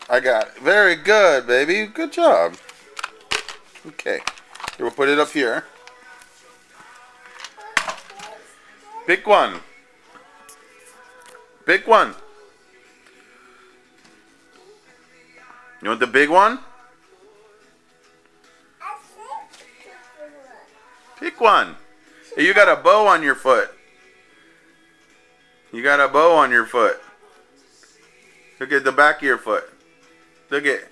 I got it. Very good, baby. Good job. Okay. Here, we'll put it up here. Pick one. Pick one. You want the big one? Pick one. Hey, you got a bow on your foot. You got a bow on your foot. Look at the back of your foot. Look at.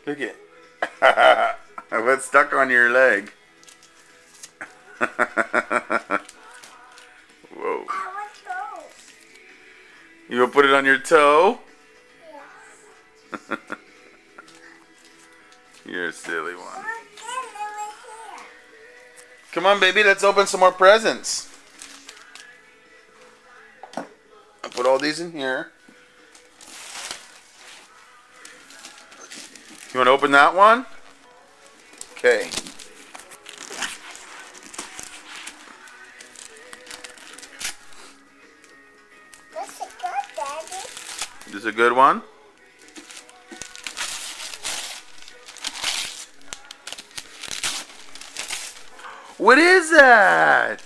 Look at. What's stuck on your leg? Whoa. You gonna put it on your toe? Yes. You're a silly one. Come on, baby, let's open some more presents. I'll put all these in here. You want to open that one? Okay. That's a good, Daddy. This is a good one? What is that?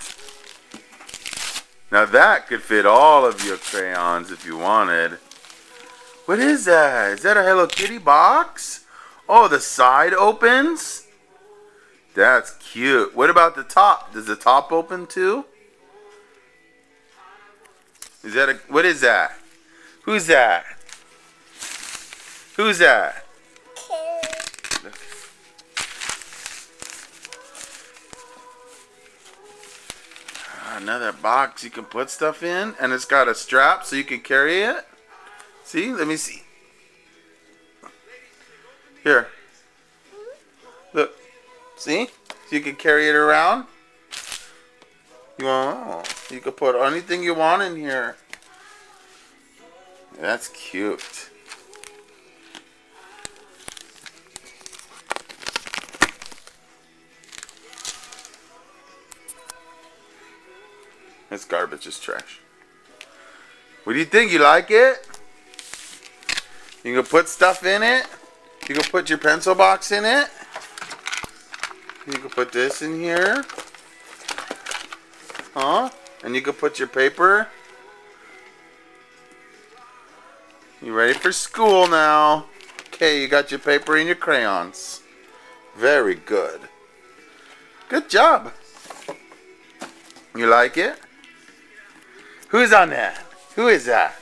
Now that could fit all of your crayons if you wanted. What is that? Is that a Hello Kitty box? Oh, the side opens? That's cute. What about the top? Does the top open too? Is that a, what is that? Who's that? Who's that? Another box you can put stuff in, and it's got a strap so you can carry it. See? Let me see. Here. Look. See? So you can carry it around. You can put anything you want in here. That's cute. This garbage is trash. What do you think? You like it? You can put stuff in it. You can put your pencil box in it. You can put this in here. Huh? And you can put your paper. You ready for school now? Okay, you got your paper and your crayons. Very good. Good job. You like it? Who's on that? Who is that?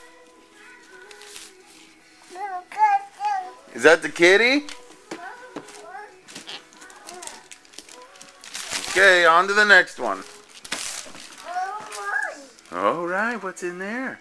Is that the kitty? Okay, on to the next one. All right, what's in there?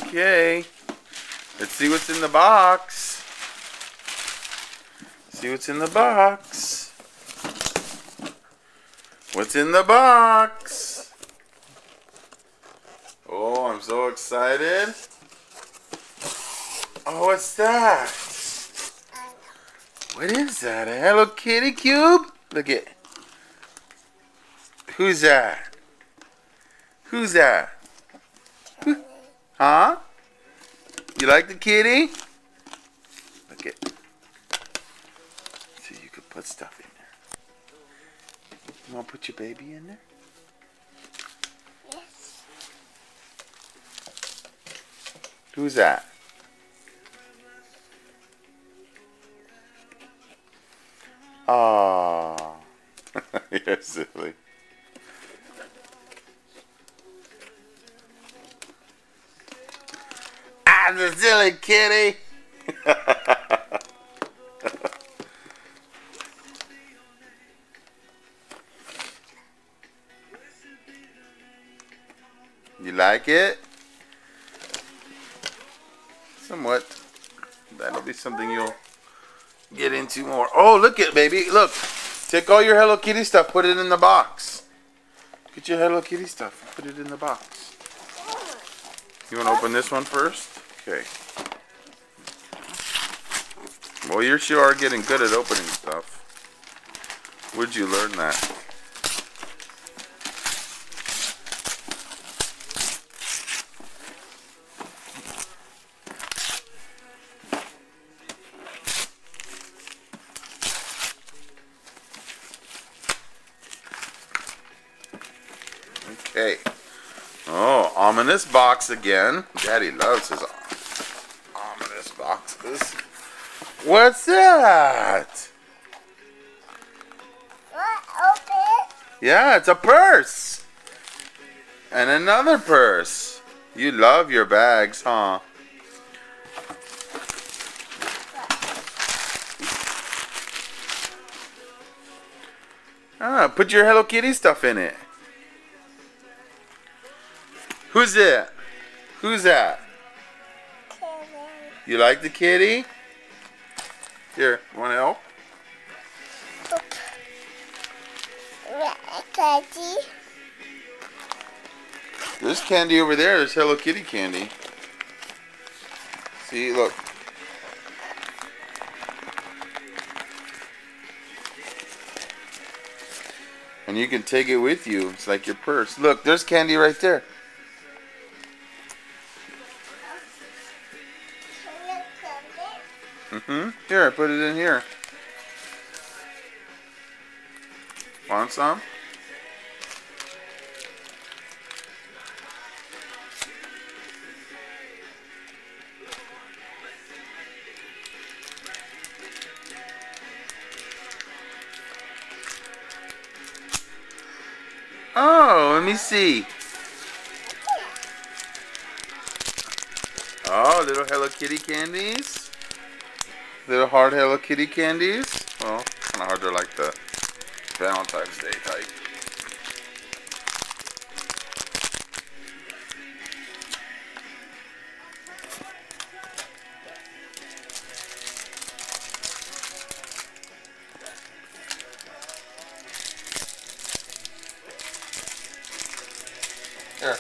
Okay, let's see what's in the box. See what's in the box. What's in the box? Oh, I'm so excited. Oh, what's that? What is that? A Hello Kitty cube? Look at. Who's that? Who's that? Huh? You like the kitty? Look at. So you could put stuff in there. You want to put your baby in there? Yes. Who's that? Aww. You're silly. I'm the silly kitty. You like it? Somewhat. That'll be something you'll get into more. Oh, look it, baby. Look. Take all your Hello Kitty stuff, put it in the box. Get your Hello Kitty stuff and put it in the box. You want to open this one first? Okay. Well, you sure are getting good at opening stuff. Where'd you learn that? Okay. Oh, ominous box again. Daddy loves his ominous boxes. What's that? What? Open? Yeah, it's a purse. And another purse. You love your bags, huh? Ah, put your Hello Kitty stuff in it. Who's that? Who's that? Kevin. You like the kitty? Here, want to help? Daddy. There's candy over there. There's Hello Kitty candy. See, look. And you can take it with you. It's like your purse. Look, there's candy right there. Here, put it in here. Want some? Oh, let me see. Oh, little Hello Kitty candies. Little hard Hello Kitty candies. Well, kind of hard to like the Valentine's Day type. Here.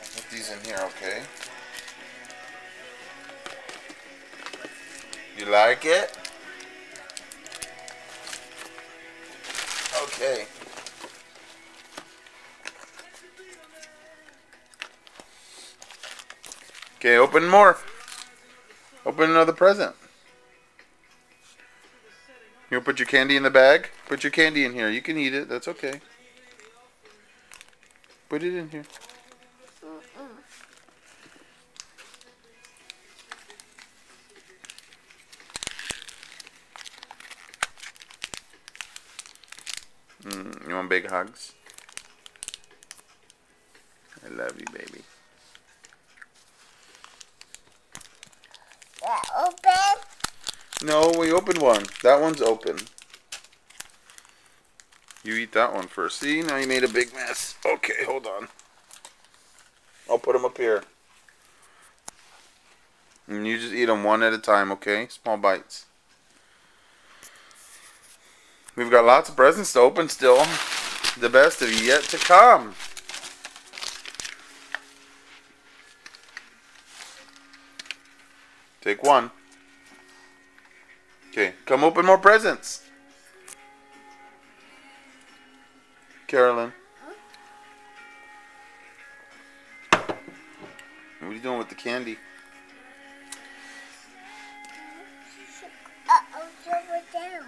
I'll put these in here, okay? You like it? Okay. Okay, open more. Open another present. You put your candy in the bag? Put your candy in here. You can eat it. That's okay. Put it in here. You want big hugs? I love you, baby. Open? No, we opened one. That one's open. You eat that one first. See, now you made a big mess. Okay, hold on. I'll put them up here. And you just eat them one at a time, okay? Small bites. We've got lots of presents to open still. The best of yet to come. Take one. Okay, come open more presents. Carolyn. What are you doing with the candy? Uh-oh, it's over down.